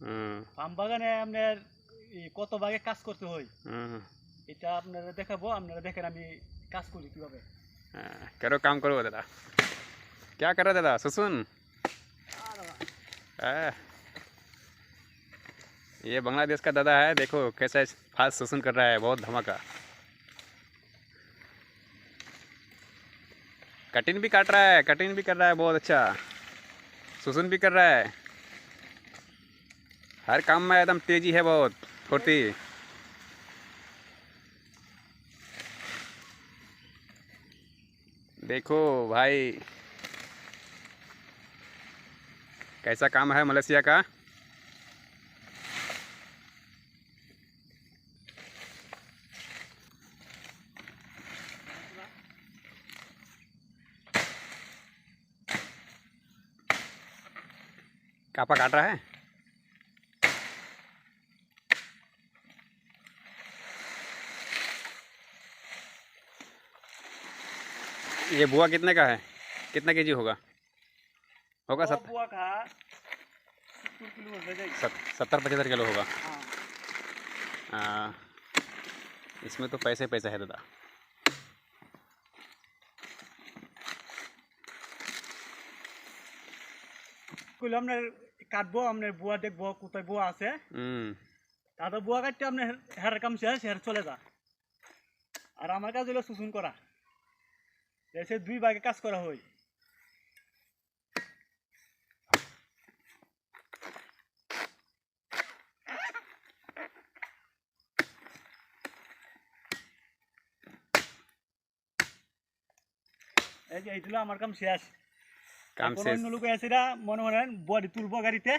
পাম বাগানে আপনার কত ভাগে কাজ করতে হয় এটা আপনারা দেখাবো, আপনারা দেখেন আমি কাজ করি কিভাবে। करो काम करो दादा। क्या कर रहा दादा सुसुन? ये बांग्लादेश का दादा है, देखो कैसा फास्ट सुसुन कर रहा है, बहुत धमाका। कटिंग भी काट रहा है, कटिंग भी कर रहा है, बहुत अच्छा। सुसुन भी कर रहा है, हर काम में एकदम तेजी है, बहुत फुर्ती। देखो भाई कैसा काम है मलेशिया का। कापा काट रहा है। ये बुआ कितने का है, कितना केजी होगा? होगा 70-75 किलो होगा। इसमें तो पैसे पैसा है दादा। আপনার কাটবো, আপনার বুয়া দেখবো কোথায় বুয়া আছে, তারপর বুয়া কাটতে আপনার হের কাম শেষ, হের চলে যা। আর আমার কাজ হলো শুশুন করা, এসে 2 ভাগে কাজ করা হয়। এই যে এইগুলো আমার কাম শেষ। काम से অন্য লোক এসেরা মনে করেন বডি তুলবো গাড়িতে।